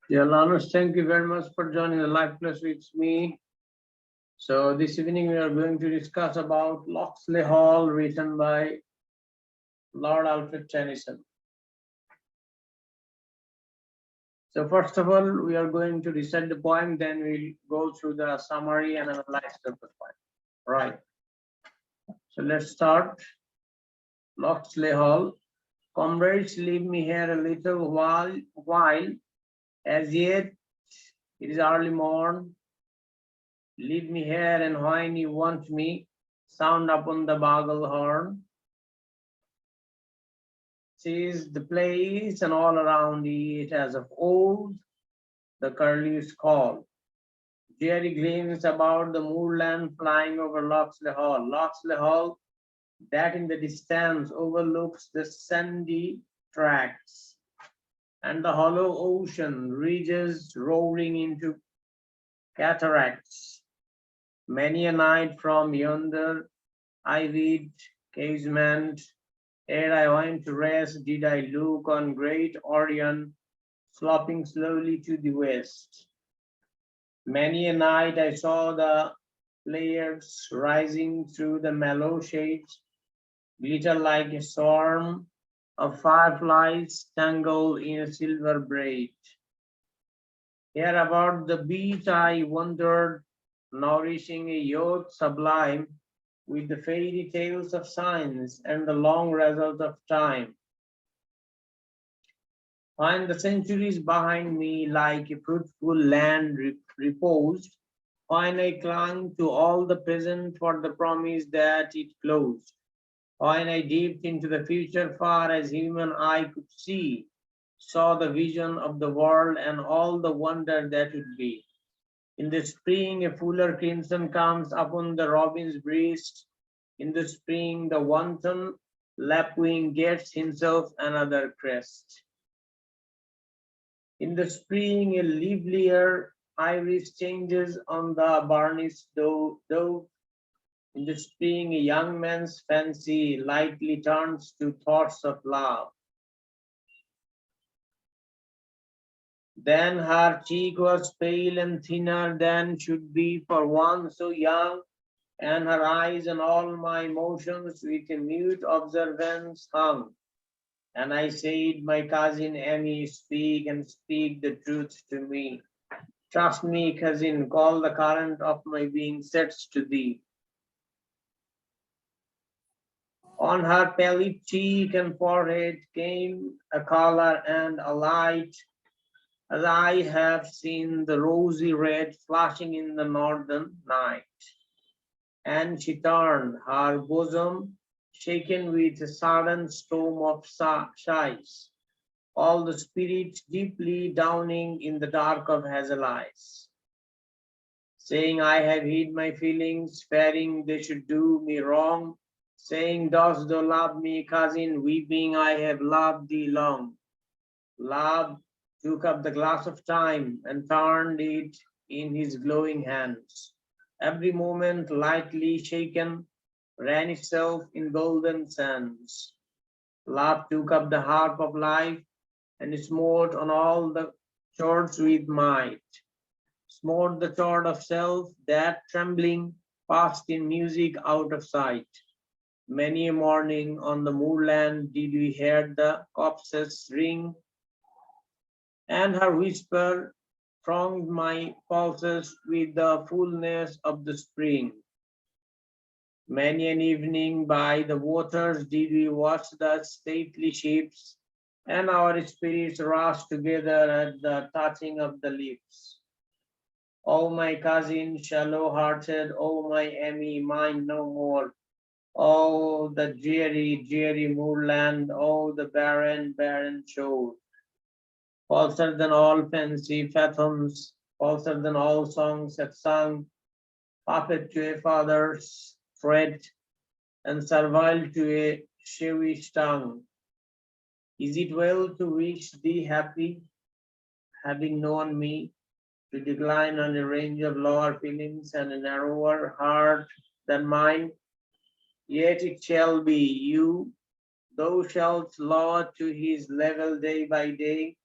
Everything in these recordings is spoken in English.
Dear learners, thank you very much for joining the live class with me. So this evening we are going to discuss about Locksley Hall, written by Lord Alfred Tennyson. So first of all, we are going to recite the poem, then we'll go through the summary and analyze the poem. Right. So let's start. Locksley Hall. Comrades, leave me here a little while, as yet it is early morn. Leave me here, and when you want me, sound upon the bugle horn. Sees the place, and all around it, as of old, the curlews call. Dreary gleams about the moorland, flying over Locksley Hall. Locksley Hall, that in the distance overlooks the sandy tracts and the hollow ocean ridges roaring into cataracts. Many a night from yonder ivied casement, ere I went to rest, did I look on great Orion sloping slowly to the west. Many a night I saw the Pleiades rising through the mellow shades, glitter like a swarm of fireflies tangled in a silver braid. Here about the beach I wandered, nourishing a youth sublime with the fairy tales of science and the long result of time. When the centuries behind me like a fruitful land reposed, when I clung to all the present for the promise that it closed, when I dipped into the future far as human eye could see, saw the vision of the world and all the wonder that would be. In the spring, a fuller crimson comes upon the robin's breast. In the spring, the wanton lapwing gets himself another crest. In the spring, a livelier iris changes on the burnished dove. In the spring, a young man's fancy lightly turns to thoughts of love. Then her cheek was pale and thinner than should be for one so young, and her eyes and all my motions with a mute observance hung. And I said, my cousin Amy, speak and speak the truth to me. Trust me, cousin, call the current of my being sets to thee. On her pallid cheek and forehead came a color and a light, as I have seen the rosy red flashing in the northern night. And she turned, her bosom shaken with a sudden storm of sighs, all the spirit deeply downing in the dark of hazel eyes, saying, I have hid my feelings, fearing they should do me wrong, saying, dost thou love me, cousin, weeping, I have loved thee long. Love took up the glass of time and turned it in his glowing hands. Every moment, lightly shaken, ran itself in golden sands. Love took up the harp of life and smote on all the chords with might. Smote the chord of self that, trembling, passed in music out of sight. Many a morning on the moorland did we hear the copses ring, and her whisper thronged my pulses with the fullness of the spring. Many an evening by the waters did we watch the stately ships, and our spirits rushed together at the touching of the lips. O my cousin, shallow-hearted, O my Amy, mine no more. O the dreary, dreary moorland, O the barren, barren shore. Falser than all fancy fathoms, falser than all songs have sung, puppet to a father's thread, and servile to a shewish tongue. Is it well to wish thee happy, having known me, to decline on a range of lower feelings and a narrower heart than mine? Yet it shall be you, thou shalt lower to his level day by day,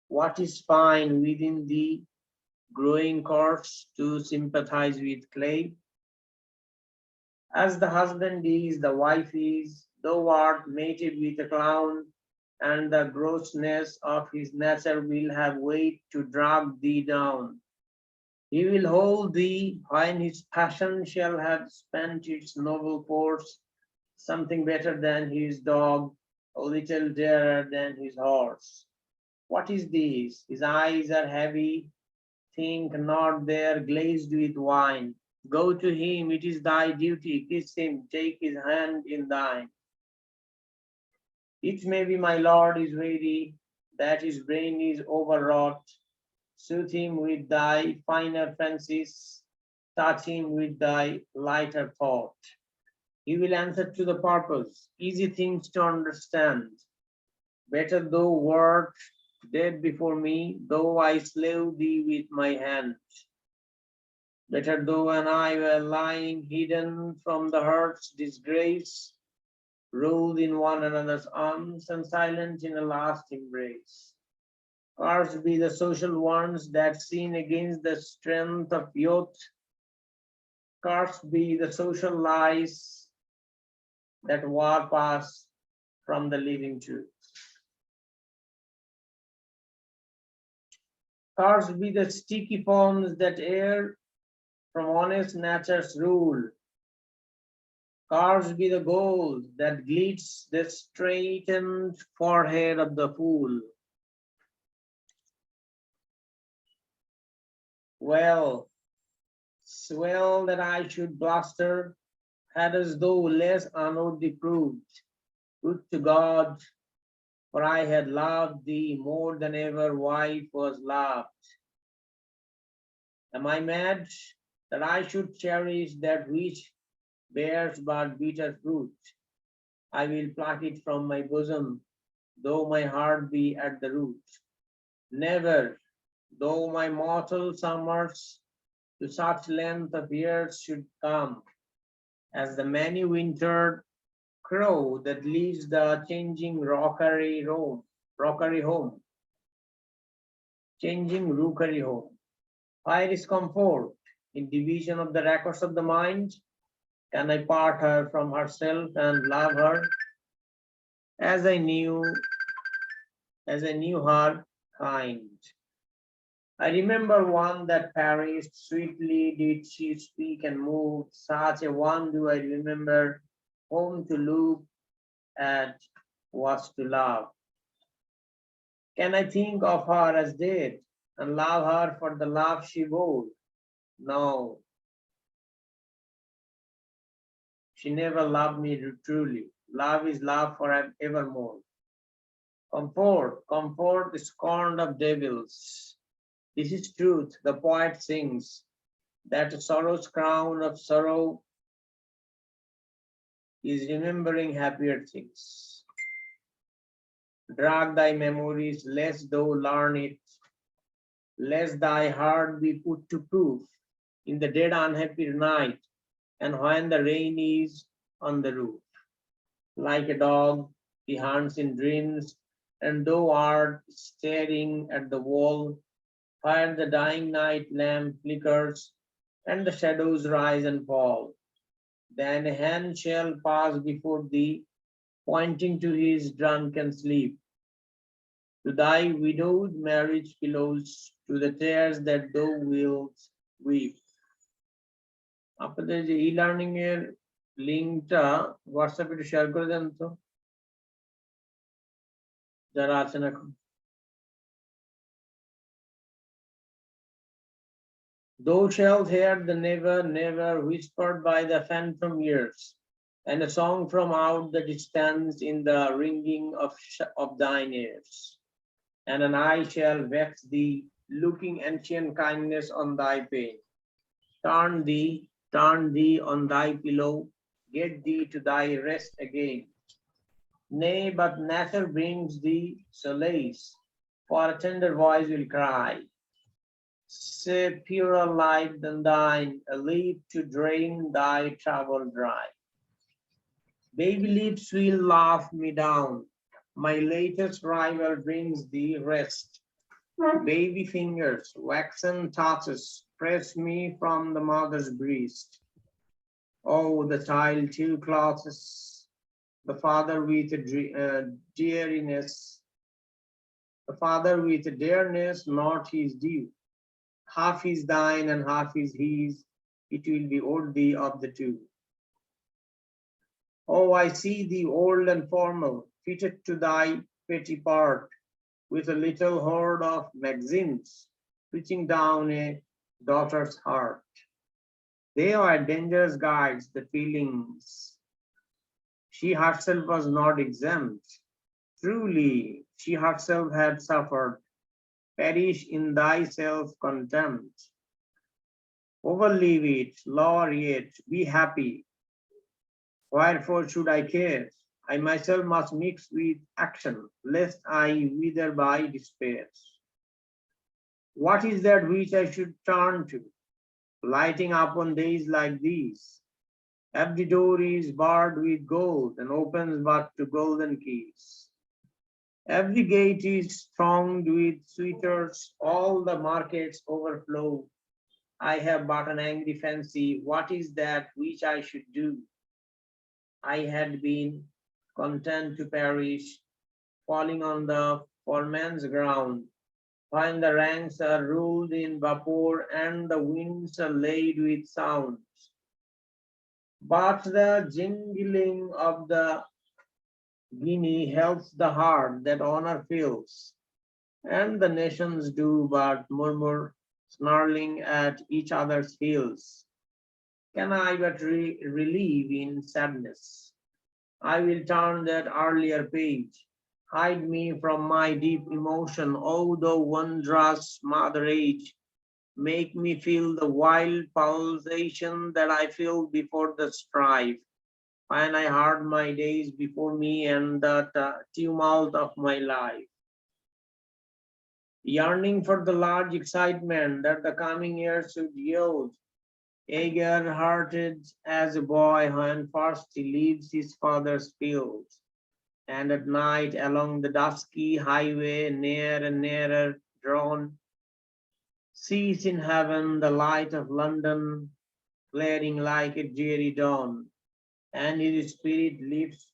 What is fine within the growing corpse to sympathize with clay? As the husband is, the wife is, thou art mated with a clown, and the grossness of his nature will have weight to drag thee down. He will hold thee when his passion shall have spent its noble force, something better than his dog, a little dearer than his horse. What is this? His eyes are heavy, think not they're glazed with wine. Go to him, it is thy duty, kiss him, take his hand in thine. It may be my lord is weary, that his brain is overwrought. Soothe him with thy finer fancies, touch him with thy lighter thought. He will answer to the purpose, easy things to understand. Better thou wert dead before me, though I slew thee with my hand. Better thou and I were lying hidden from the heart's disgrace, rolled in one another's arms and silent in a last embrace. Cursed be the social ones that sin against the strength of youth. Cursed be the social lies that war past from the living truth. Cursed be the sticky forms that err from honest nature's rule. Cursed be the gold that gleats the straightened forehead of the fool. Well, swell that I should bluster, had as though less unworthy proved. Good to God, for I had loved thee more than ever wife was loved. Am I mad that I should cherish that which bears but bitter fruit? I will pluck it from my bosom, though my heart be at the root. Never, though my mortal summers to such length of years should come, as the many-wintered crow that leaves the changing rookery home. Changing rookery home. Where is comfort in division of the records of the mind? Can I part her from herself and love her as I knew her kind? I remember one that perished, sweetly did she speak and move, such a one do I remember, whom to look at was to love. Can I think of her as dead and love her for the love she bore? No, she never loved me truly. Love is love forevermore. Comfort scorned of devils. This is truth, the poet sings, that sorrow's crown of sorrow is remembering happier things. Drag thy memories, lest thou learn it, lest thy heart be put to proof in the dead unhappy night, and when the rain is on the roof. Like a dog, he hunts in dreams, and thou art staring at the wall, where the dying night lamp flickers, and the shadows rise and fall. Then a hand shall pass before thee, pointing to his drunken sleep, to thy widowed marriage pillows, to the tears that thou wilt weep. আপনাদের যে e-learning এর লিংকটা হোয়াটসঅ্যাপে একটু share করে দেন তো, যারা আছেন এখন। Thou shalt hear the never, never whispered by the phantom years, and a song from out the distance in the ringing of thine ears. And an eye shall vex thee, looking ancient kindness on thy pain. Turn thee on thy pillow, get thee to thy rest again. Nay, but nature brings thee solace, for a tender voice will cry, say purer light than thine, a lip to drain thy trouble dry. Baby lips will laugh me down, my latest rival brings thee rest. Baby fingers, waxen touches, press me from the mother's breast. Oh, the child too closes, the father with dearness, the father with dearness, not his due. Half is thine and half is his, it will be worthy of the two. Oh, I see thee old and formal, fitted to thy petty part, with a little horde of maxims, reaching down a daughter's heart. They are dangerous guides, the feelings. She herself was not exempt. Truly, she herself had suffered. Perish in thy self-contempt. Overleave it, lower it, be happy. Wherefore should I care? I myself must mix with action, lest I wither by despair. What is that which I should turn to, lighting up on days like these? Every door is barred with gold and opens but to golden keys. Every gate is thronged with suitors, all the markets overflow. I have but an angry fancy, what is that which I should do? I had been content to perish, falling on the foreman's ground, when the ranks are ruled in vapor and the winds are laid with sounds. But the jingling of the guinea helps the heart that honor fills, and the nations do but murmur, snarling at each other's heels. Can I but relieve in sadness? I will turn that earlier page. Hide me from my deep emotion, oh, thou wondrous mother age. Make me feel the wild pulsation that I feel before the strife, when I heard my days before me and the tumult of my life. Yearning for the large excitement that the coming year should yield, eager-hearted as a boy when first he leaves his father's fields, and at night along the dusky highway, near and nearer drawn, sees in heaven the light of London flaring like a dreary dawn, and his spirit lives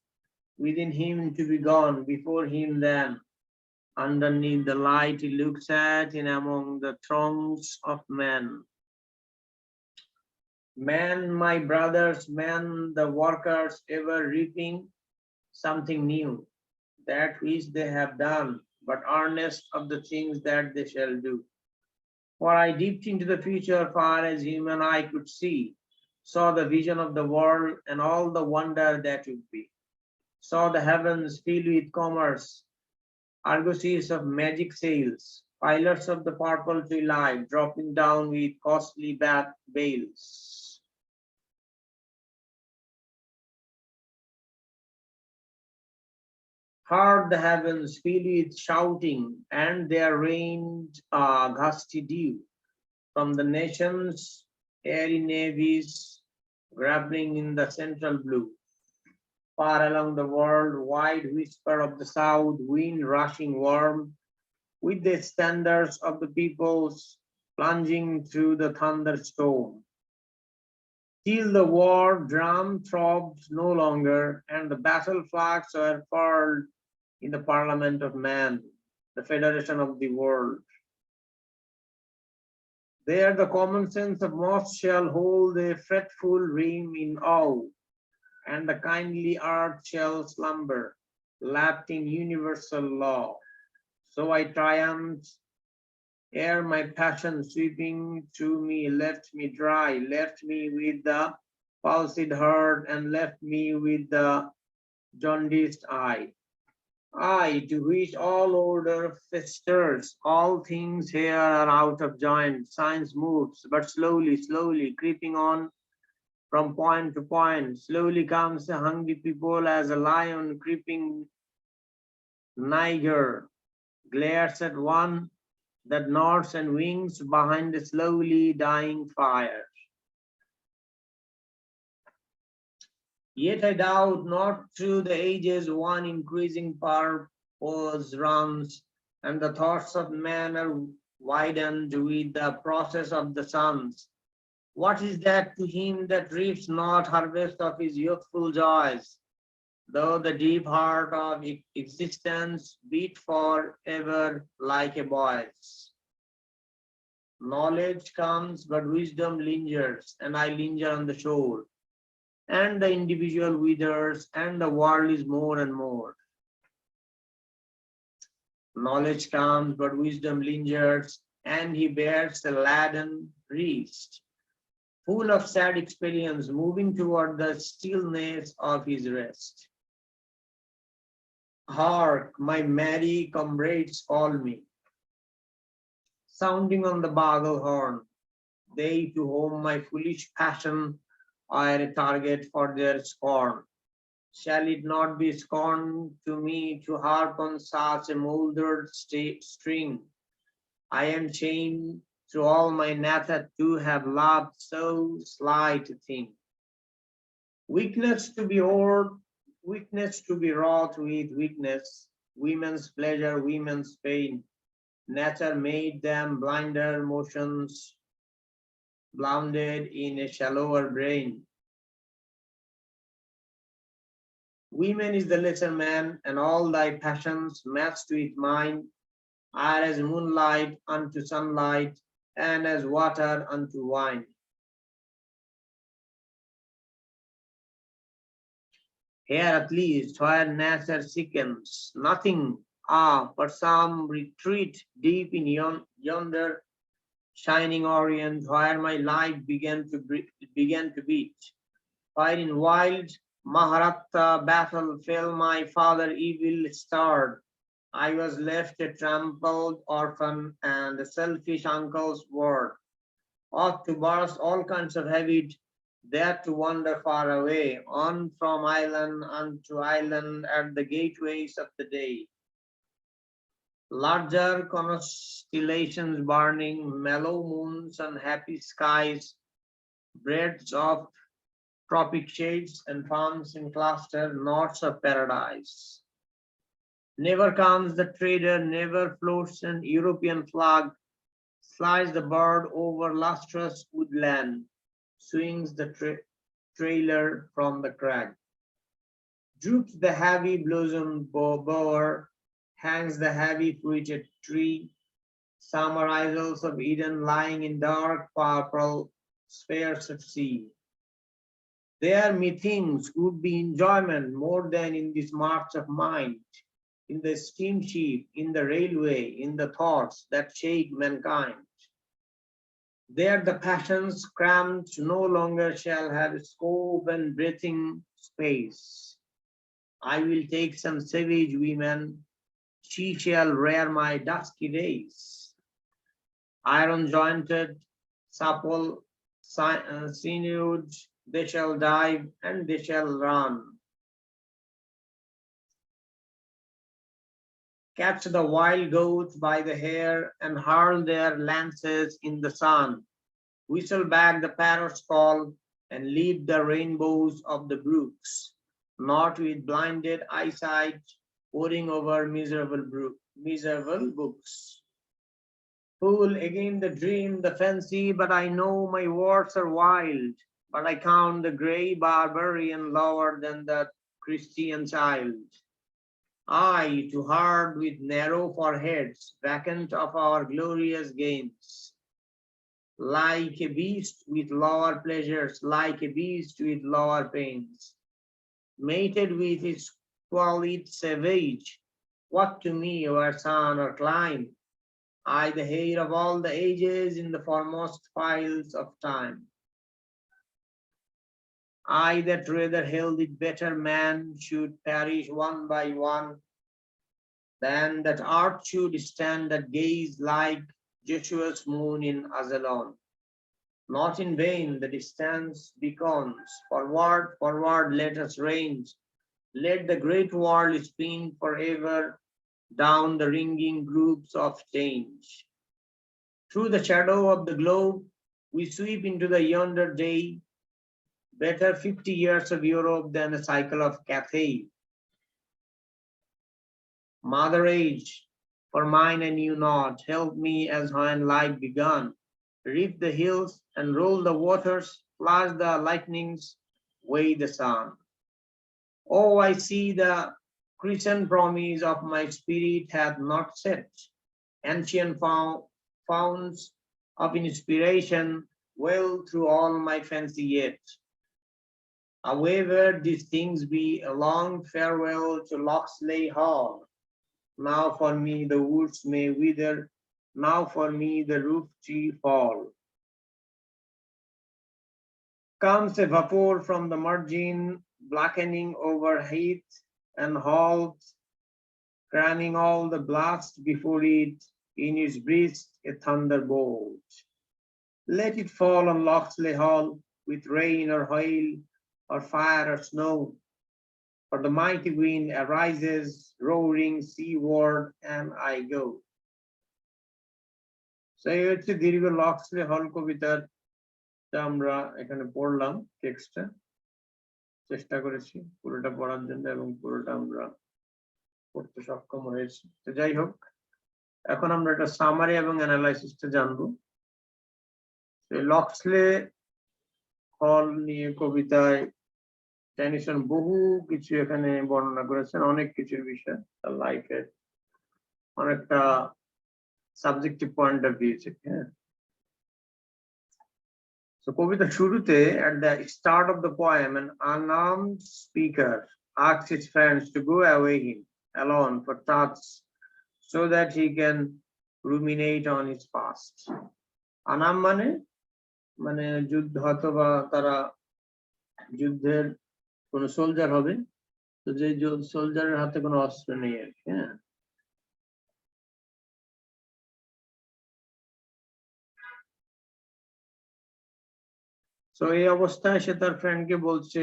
within him to be gone before him then. Underneath the light he looks at in among the throngs of men. Men, my brothers, men, the workers ever reaping something new, that which they have done, but earnest of the things that they shall do. For I dipped into the future far as human eye could see, saw the vision of the world and all the wonder that would be, saw the heavens filled with commerce, argosies of magic sails, pilots of the purple twilight dropping down with costly bath bales. Heard the heavens filled with shouting, and there rained a gusty dew from the nations' airy navies grappling in the central blue. Far along the world, wide whisper of the south wind rushing warm, with the standards of the peoples plunging through the thunderstorm. Till the war drum throbbed no longer, and the battle flags were furled in the Parliament of Man, the Federation of the World. There the common sense of most shall hold a fretful rein in awe, and the kindly earth shall slumber, lapped in universal law. So I triumphed, ere my passion sweeping through me left me dry, left me with the palsied heart, and left me with the jaundiced eye. I, to which all order festers, all things here are out of joint. Science moves, but slowly, slowly, creeping on from point to point. Slowly comes a hungry people as a lion creeping nigher, glares at one that nods and winks behind the slowly dying fire. Yet I doubt not through the ages one increasing purpose runs, and the thoughts of man are widened with the process of the suns. What is that to him that reaps not harvest of his youthful joys? Though the deep heart of existence beat forever like a boy's. Knowledge comes, but wisdom lingers, and I linger on the shore. And the individual withers, and the world is more and more. Knowledge comes, but wisdom lingers, and he bears the laden wrist, full of sad experience, moving toward the stillness of his rest. Hark, my merry comrades call me, sounding on the bugle horn, they to whom my foolish passion are a target for their scorn. Shall it not be scorn to me to harp on such a mouldered string? I am shamed through all my nature to have loved so slight a thing. Weakness to be wrought with weakness, women's pleasure, women's pain. Nature made them blinder motions, blinded in a shallower brain. Women is the lesser man, and all thy passions matched with mine are as moonlight unto sunlight, and as water unto wine. Here at least, where nature sickens, nothing, but some retreat deep in yonder shining orient, where my life began to beat. Where in wild Maharatha battle fell my father evil starred, I was left a trampled orphan and a selfish uncle's ward. Ought to burst all kinds of habit, there to wander far away, on from island unto island at the gateways of the day. Larger constellations burning, mellow moons and happy skies, breadths of tropic shades and palms in cluster, knots of paradise. Never comes the trader, never floats an European flag, slides the bird over lustrous woodland, swings the trailer from the crag. Droops the heavy blossomed bower, hangs the heavy fruited tree, summer isles of Eden lying in dark purple spheres of sea. There methinks would be enjoyment more than in this march of mind, in the steamship, in the railway, in the thoughts that shake mankind. There the passions cramped no longer shall have scope and breathing space. I will take some savage woman, she shall rear my dusky days. Iron jointed, supple, sinewed, they shall dive and they shall run. Catch the wild goats by the hair and hurl their lances in the sun. Whistle back the parrot's call and leap the rainbows of the brooks, not with blinded eyesight, poring over miserable books. Fool again the dream, the fancy, but I know my words are wild, but I count the grey barbarian lower than the Christian child. I, too hard with narrow foreheads, vacant of our glorious gains. Like a beast with lower pleasures, like a beast with lower pains. Mated with his squalid savage, what to me were sun or clime? I, the heir of all the ages in the foremost files of time. I that rather held it better man should perish one by one, than that art should stand at gaze like Joshua's moon in Azalon. Not in vain the distance beckons, forward, forward, let us range. Let the great world spin forever down the ringing groups of change. Through the shadow of the globe, we sweep into the yonder day. Better 50 years of Europe than a cycle of Cathay. Mother age, For mine I knew not, help me as when life begun. Reef the hills and roll the waters, flash the lightnings, weigh the sun. Oh, I see the Christian promise of my spirit hath not set. Ancient founts of inspiration well through all my fancy yet. However, these things be, a long farewell to Locksley Hall. Now for me the woods may wither, now for me the roof tree fall. Comes a vapor from the margin, blackening over heath and halls, cramming all the blast before it, in its breast a thunderbolt. Let it fall on Locksley Hall with rain or hail, or fire or snow, for the mighty wind arises, roaring seaward, and I go. So এই হচ্ছে দীর্ঘ লক্সলি হল কবিতার আমরা এখানে পড়লাম টেক্সটটা, চেষ্টা করেছি পুরোটা পড়ার জন্য এবং পুরোটা আমরা পড়তে সক্ষম হয়েছি। তো যাই হোক, এখন আমরা একটা সামারি এবং অ্যানালাইসিসটা জানবো। লক্সলি হল নিয়ে কবিতায় টেনিসন বহু কিছু এখানে বর্ণনা করেছেন, অনেক কিছুর বিষয়, তার লাইফের অনেকটা সাবজেক্টিভ পয়েন্ট অফ ভিউ থেকে। হ্যাঁ, তো কবিতার শুরুতে at the start of the poem an unarmed speaker asks his friends to go away him alone for thoughts so that he can ruminate on his past. Anam মানে যুদ্ধ, অথবা তারা যুদ্ধের কোন সোলজার হবে, তো যে সোলজারের হাতে কোনো অস্ত্র নেই আর কি। হ্যাঁ, তো এই অবস্থায় সে তার ফ্রেন্ডকে বলছে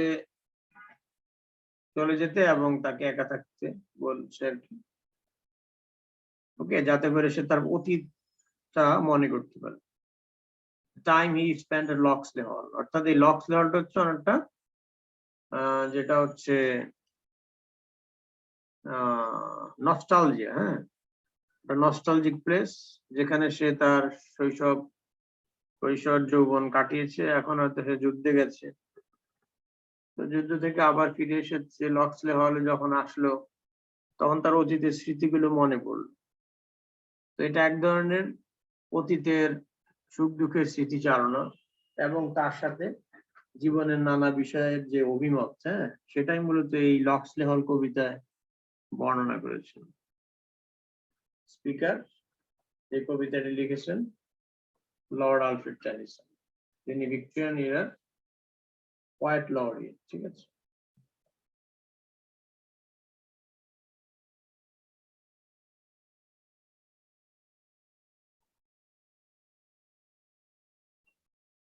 চলে যেতে এবং তাকে একা থাকতে বলছে আর কি, ওকে, যাতে করে সে তার অতীতটা মনে করতে পারে। টাইম হি স্পেন্ড এট লক্সলি হল, অর্থাৎ এই লক্সলি হলটা হচ্ছে অনেকটা যেটা হচ্ছে নস্টালজিয়া। হ্যাঁ, নস্টালজিক প্লেস, যেখানে সে তার শৈশব, কৈশোর, যৌবন কাটিয়েছে। এখন হয়তো সে যুদ্ধে গেছে, তো যুদ্ধ থেকে আবার ফিরে এসেছে লক্সলি হলে, যখন আসলো তখন তার অতীতের স্মৃতিগুলো মনে পড়লো। তো এটা এক ধরনের অতীতের সুখ দুঃখের স্মৃতিচারণা এবং তার সাথে জীবনের নানা বিষয়ের যে অভিমত, হ্যাঁ, সেটাই মূলত এই লক্সলি হল কবিতায় বর্ণনা করেছেন স্পিকার। এই কবিতাটি লিখেছেন লর্ড আলফ্রেড টেনিসন, তিনি ভিক্টোরিয়ান এরার পোয়েট লরিয়েট। ঠিক আছে,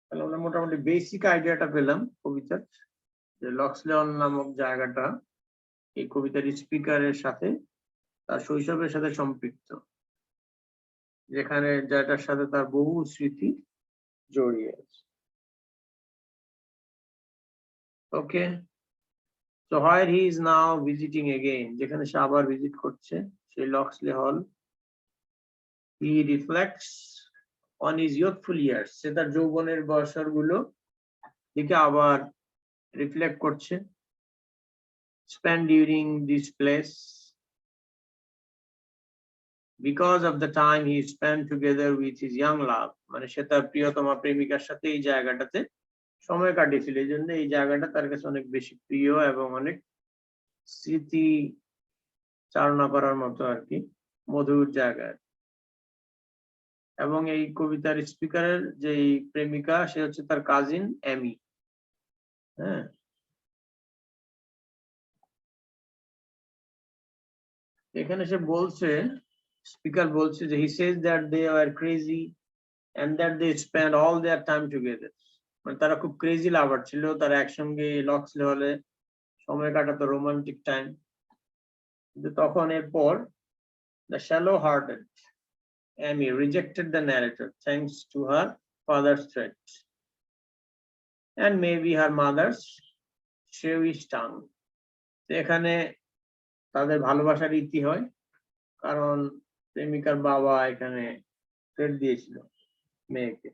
তাহলে আমরা মোটামুটি বেসিক আইডিয়াটা পেলাম কবিতার, যে লক্সলি হল নামক জায়গাটা এই কবিতার স্পিকারের সাথে তার শৈশবের সাথে সম্পৃক্ত, যেখানে যেটার সাথে তার বহু স্মৃতি জড়িয়ে আছে। ওকে, so where he is now visiting again, যেখানে সে আবার ভিজিট করছে সেই লক্সলি হল, he reflects on his youthful years, সে তার যৌবনের বছরগুলো দিকে আবার রিফ্লেক্ট করছে। spent during this place because of the time he spent together with his young love, মানে সে তার প্রিয়তমা প্রেমিকার সাথে এই জায়গাটাতে সময় কাটিয়েছিল, এই জন্য এই জায়গাটা তার কাছে অনেক বেশি প্রিয় এবং অনেক স্মৃতি চালনা করার মতো আর কি, মধুর জায়গা। এবং এই কবিতার স্পিকারের যে প্রেমিকা, সে হচ্ছে তার কাজিন এমি। হ্যাঁ, এখানে সে বলছে, স্পিকার বলছে যে he says that they were crazy and that they spent all their time together, মানে তারা খুব ক্রেজি লাভার ছিল, তারা একসঙ্গে লক্সলি হলে সময় কাটাতো, রোমান্টিক টাইম। কিন্তু তখন এরপর the shallow hearted Amy rejected the narrator thanks to her father's threat and maybe her mother's shewish tongue. এখানে তাদের ভালোবাসার ইতি হয়, কারণ প্রেমিকার বাবা এখানে থ্রেট দিয়েছিল মেয়েকে,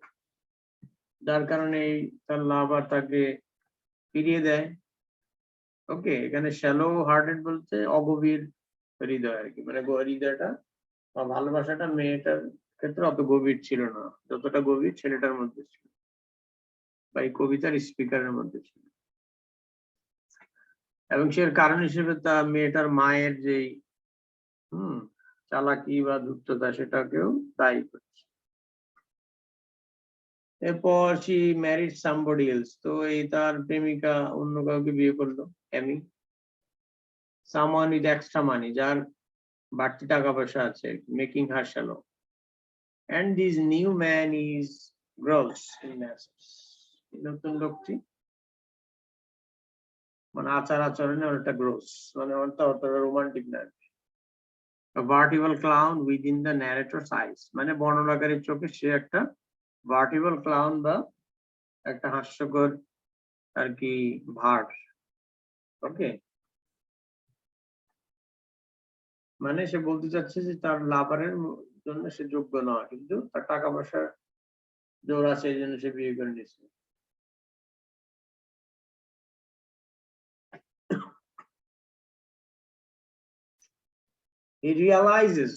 যার কারণে তার লাভার তাকে ফিরিয়ে দেয়। ওকে, এখানে শ্যালো হার্টেড বলতে অগভীর হৃদয় আর কি, মানে হৃদয়টা বা ভালোবাসাটা মেয়েটার ক্ষেত্রে অত গভীর ছিল না যতটা গভীর ছেলেটার মধ্যে ছিল বা এই কবিতার স্পিকারের মধ্যে ছিল। এবং সে কারণ হিসেবে তা মেয়েটার মায়ের যেই চালাকি বা ধূর্ততা সেটাকেও দায়ী করছে। এরপর she married somebody else, তো এই তার প্রেমিকা অন্য কাউকে বিয়ে করলো, এমি। someone with extra money, যার বাড়তি টাকা পয়সা আছে, making her shallow. And this new man is gross in essence, নতুন লোকটি মানে আচার আচরণে অনেকটা গ্রোস, মানে অতটা রোমান্টিক না। A vertical clown within the narrator's eyes, মানে বর্ণনাকারীর চোখে সে একটা ভার্টিবল ক্লাউন বা একটা হাস্যকর আর কি ভাট। ওকে, মানে সে বলতে চাচ্ছে যে তার লাভারের জন্য সে যোগ্য নয়, কিন্তু তার টাকা পয়সা জোর আছে এই জন্য সে বিয়ে করে নিয়েছে। He realizes,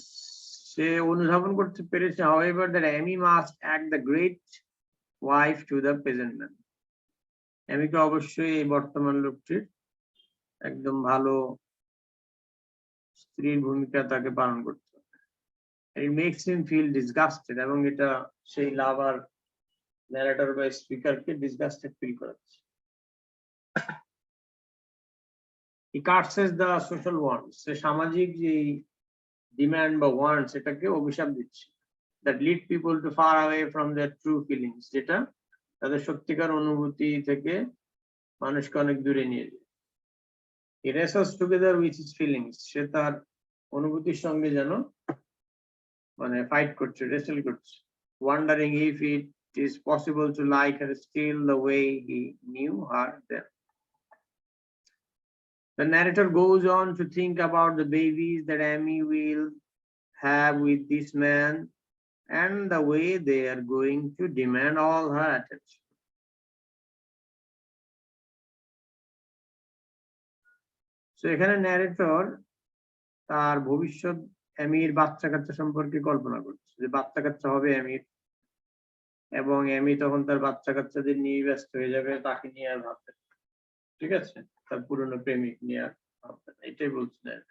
সে অনুধাবন করতে পেরেছে, however, that Amy must act the great wife to the peasant man. এমিকে অবশ্যই এই বর্তমান লোকটির একদম ভালো স্ত্রীর ভূমিকা তাকে পালন করতে হবে। It makes him feel disgusted, এবং এটা সেই লাভার ন্যারেটর বা স্পিকারকে ডিসগাস্টেড ফিল করাচ্ছে। He curses the social wants, সে সামাজিক যে ডিমান্ড বা ওয়ান্টস এটাকে অভিশাপ দিচ্ছে, that lead people to far away from their true feelings, যেটা তাদের সত্যিকার অনুভূতি থেকে মানুষকে অনেক দূরে নিয়ে যায়। He wrestles together with his feelings, সে তার অনুভূতির সঙ্গে যেন মানে ফাইট করছে, রেসেল করছে, wondering if it is possible to like her still the way he knew her then. The narrator goes on to think about the babies that Amy will have with this man and the way they are going to demand all her attention. So এখানে narrator তার ভবিষ্যৎ এমির বাচ্চা কাচ্চা সম্পর্কে কল্পনা করছে, যে বাচ্চা কাচ্চা হবে এমির, এবং এমি তখন তার বাচ্চা কাচ্চাদের নিয়ে ব্যস্ত হয়ে যাবে, তাকে নিয়ে আর ভাববে, ঠিক আছে, তার পুরনো প্রেমিক নিয়ে আর ভাববে না, এটাই বলছিলেন।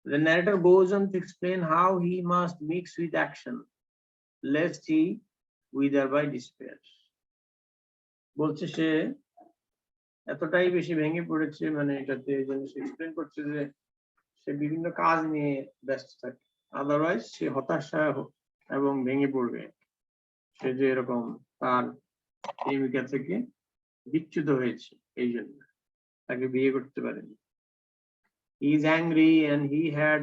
The narrator goes on to explain how he must mix with action lest he wither by despair. বলছে সে এতটাই বেশি ভেঙে পড়েছে, মানে এটাতে এই জন্য সে এক্সপ্লেন করছে যে সে বিভিন্ন কাজ নিয়ে ব্যস্ত থাকে, আদারওয়াইজ সে হতাশা এবং ভেঙে পড়বে, সে যে এরকম তার প্রেমিকা থেকে বিচ্যুত হয়েছে এই জন্য তাকে বিয়ে করতে পারেনি। He is angry and he had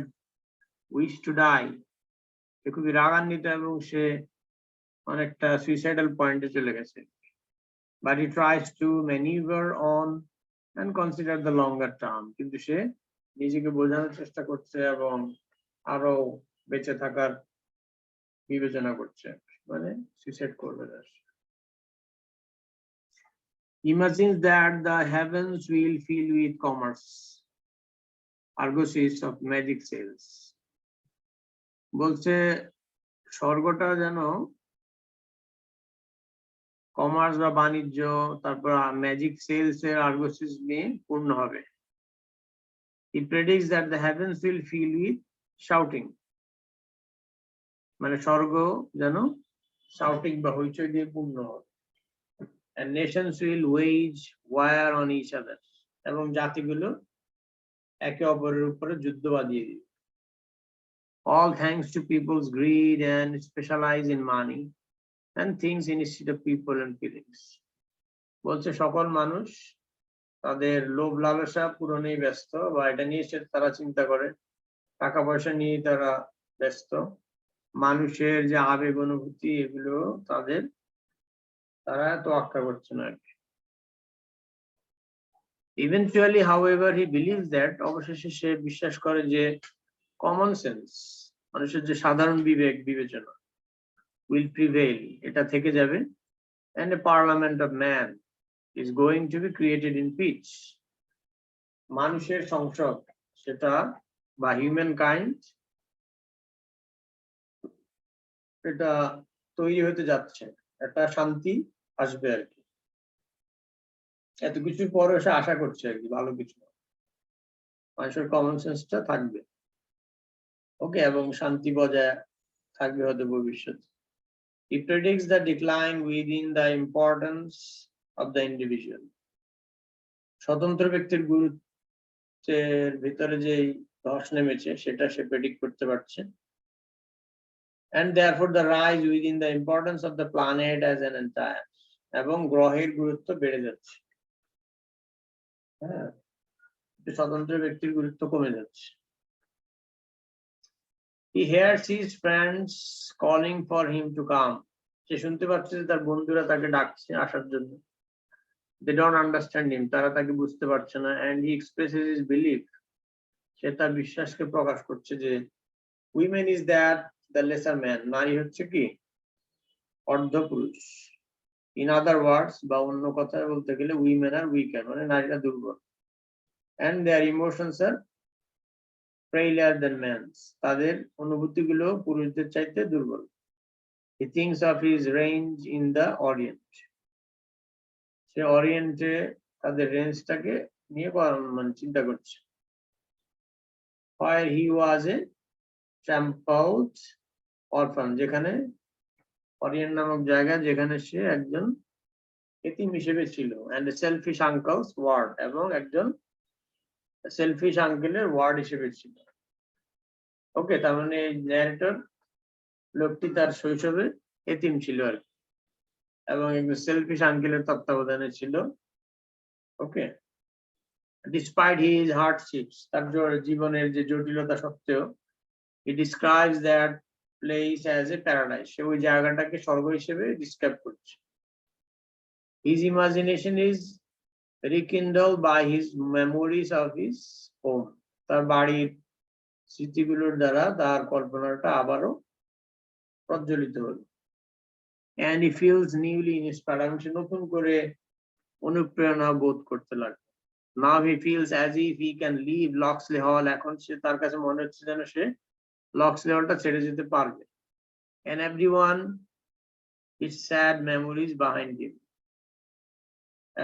wished to die, সে খুবই রাগান্বিত এবং সে অনেকটা সুইসাইডাল পয়েন্টে চলে গেছে। But he tries to maneuver on and consider the longer term, কিন্তু সে নিজেকে বোঝানোর চেষ্টা করছে এবং আরো বেঁচে থাকার বিবেচনা করছে, মানে সুইসাইড করবে না। Imagines that the heavens will fill with commerce, argosies of magic sails, বলছে স্বর্গটা যেন কমার্স বা বাণিজ্য, তারপর ম্যাজিক সেলস এর আর্গোসিস নিয়ে পূর্ণ হবে। He predicts that the heavens will fill with shouting, মানে স্বর্গ যেন শাউটিং বা হইচই দিয়ে পূর্ণ হবে। And nations will wage war on each other, এবং জাতিগুলো একে অপরের উপরে যুদ্ধ বাঁধিয়ে দিবে। All thanks to people's greed and specialize in money and things instead of people and feelings. বলছে সকল মানুষ তাদের লোভ লালসা পূরণেই ব্যস্ত, বা এটা নিয়ে তারা চিন্তা করে, টাকা পয়সা নিয়ে তারা ব্যস্ত, মানুষের যে আবেগ অনুভূতি এগুলো তারা তোয়াক্কা করছে না। Eventually, however, he believes that, অবশেষে সে বিশ্বাস করে যে কমন সেন্স, মানুষের যে সাধারণ বিবেক বিবেচনা, will prevail, এটা থেকে যাবে, and a parliament of man is going to be created in peace. মানুষের সংসদ সেটা বা হিউম্যান কাইন্ড এটা তৈরি হতে যাচ্ছে, একটা শান্তি আসবে আর কি। এত কিছু পরে সে আশা করছে আর কি ভালো কিছু, মানুষের কমন সেন্সটা থাকবে, ওকে, এবং শান্তি বজায় থাকবে হয়তো ভবিষ্যৎ। He predicts the decline within the importance of the individual. স্বতন্ত্র ব্যক্তির গুরুত্বের ভিতরে যে ধস নেমেছে সেটা সে প্রেডিক্ট করতে পারছে। And therefore the rise within the importance of the planet as an entire. এবং গ্রহের গুরুত্ব বেড়ে যাচ্ছে। হ্যাঁ, স্বতন্ত্র ব্যক্তির গুরুত্ব কমে যাচ্ছে। He hears his friends calling for him to come. সে শুনতে পাচ্ছে যে তার বন্ধুরা তাকে ডাকছে আসার জন্য। They don't understand him, তারা তাকে বুঝতে পারছে না। And he expresses his belief, সে তার বিশ্বাসকে প্রকাশ করছে যে women is that the lesser man, নারী হচ্ছে কি অর্ধপুরুষ। In other words, বা অন্য কথায় বলতে গেলে women are weaker, মানে নারীরা দুর্বল। And their emotions are frailer than men's, তাদের অনুভূতিগুলো পুরুষদের চাইতে দুর্বল। He thinks of his range in the Orient, সে অরিয়েন্টে তাদের রেঞ্জটাকে নিয়ে মানে চিন্তা করছে। Where he was a trampled orphan, যেখানে অরিয়েন্ট নামক জায়গা যেখানে সে একজন এতিম হিসেবে ছিল, and a selfish uncle's ward, এবং একজন সেলফিশ আঙ্কেলের ওয়ার্ড হিসেবে ছিল। ওকে, তার মানে ন্যারেটর লোকটি তার শৈশবে এতিম ছিল আর কি, এবং একজন সেলফিশ আঙ্কেলের তত্ত্বাবধানে ছিল। ওকে, ডিসপাইট হিজ হার্ডশিপস, তার জীবনের যে জটিলতা সত্ত্বেও, he describes that place as a paradise, সে ওই জায়গাটাকে স্বর্গ হিসেবে ডিসক্রাইব করছে। His imagination is rekindled by his memories of his home, তার বাড়ির স্মৃতিগুলোর দ্বারা তার কল্পনাটা আবারও প্রজ্বলিত হলো। And he feels newly inspired, সে নতুন করে অনুপ্রেরণা বোধ করতে লাগলো। Now he feels as if he can leave Locksley Hall, এখন সে তার কাছে মনে হচ্ছে যেন সে লক্সলি হলটা ছেড়ে যেতে পারবে। And everyone is sad memories behind him,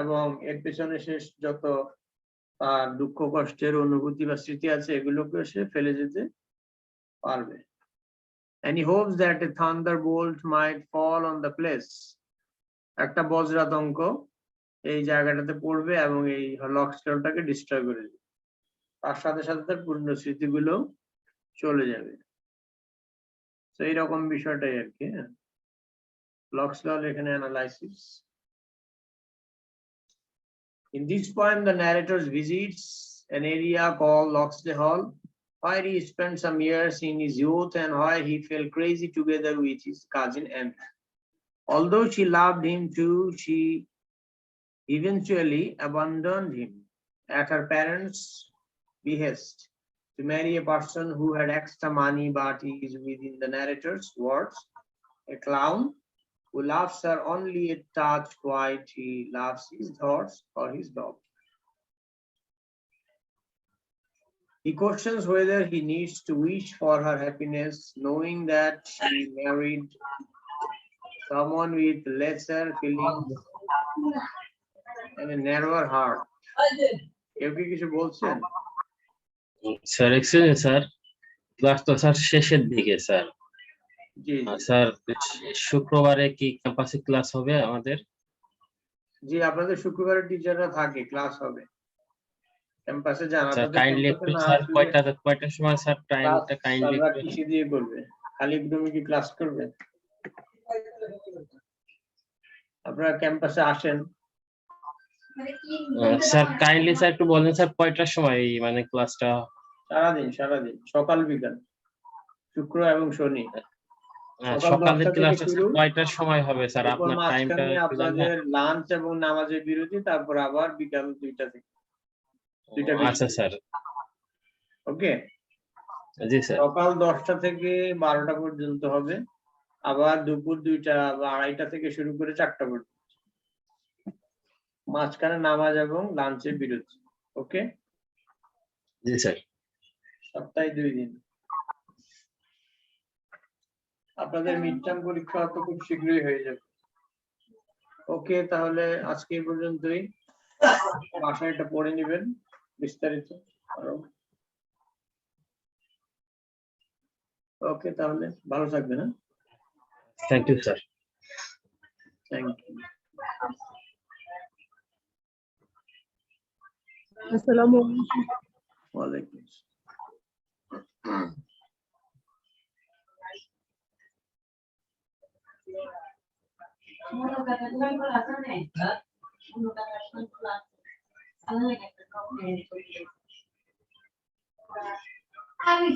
এবং এর পেছনে সে যত তার দুঃখ কষ্টের অনুভূতি বা স্মৃতি আছে এগুলোকে সে ফেলে যেতে পারবে। And he hopes that a thunderbolt might fall on the place, একটা বজ্রাতঙ্ক এই জায়গাটাতে পড়বে এবং এই লক্সটাকে ডিস্ট্রয় করে দেবে, তার সাথে সাথে তার পূর্ণ স্মৃতিগুলো চলে যাবে। তো এইরকম বিষয়টাই আর কি। লক্সলি এখানে analysis. In this poem, the narrator visits an area called Locksley Hall, where he spent some years in his youth and where he fell crazy together with his cousin Ahmed. Although she loved him too, she eventually abandoned him at her parents' behest to marry a person who had extra money, but he is, within the narrator's words, a clown who loves her only a touch quite he loves his horse or his dog. He questions whether he needs to wish for her happiness, knowing that she married someone with lesser feelings and a narrower heart. কেউ কি কিছু বলছেন? Sir excuse sir, class তো sir শেষের দিকে sir. জি sir শুক্রবারে কি ক্যাম্পাসে ক্লাস হবে আমাদের? জি, আপনাদের শুক্রবারে টিচাররা থাকে, ক্লাস হবে, ক্যাম্পাসে যান। স্যার আপনাদের কাইন্ডলি একটু ক্যাম্পাসে না স্যার আসলে কয়টার সময় স্যার টাইমটা কাইন্ডলি স্যাররা কিসে দিয়ে করবে? খালি একদমই কি ক্লাস করবে? আপনারা ক্যাম্পাসে আসেন। স্যার কাইন্ডলি স্যার একটু বলেন স্যার কয়টার সময় মানে ক্লাসটা? সারাদিন সকাল বিকাল, শুক্র এবং শনি। সকালের ক্লাসটা কয়টার সময় হবে স্যার? আপনার টাইমটা একটু জানেন? আপনাদের লাঞ্চ এবং নামাজের বিরতি, তারপর আবার বিকাল 2টা থেকে 2টা। আচ্ছা স্যার, ওকে। জি স্যার। সকাল 10টা থেকে 12টা পর্যন্ত হবে, আবার দুপুর 2টা বা 2:30 থেকে শুরু করে 4টা পর্যন্ত, মাঝখানে নামাজ এবং লাঞ্চের বিরতি। ওকে, জি স্যার। সপ্তাহে 2 দিন। আপনাদের মিড টার্ম পরীক্ষা তো খুব শীঘ্রই হয়ে যাবে। ওকে, তাহলে আজকে এই পর্যন্তই। বাসায় এটা পড়ে নেবেন বিস্তারিত আরো। ওকে, তাহলে ভালো থাকবেন। হ্যাঁ, thank you sir. Thank you. আসসালামু আলাইকুম। ওয়ালাইকুম আসসালাম। আমি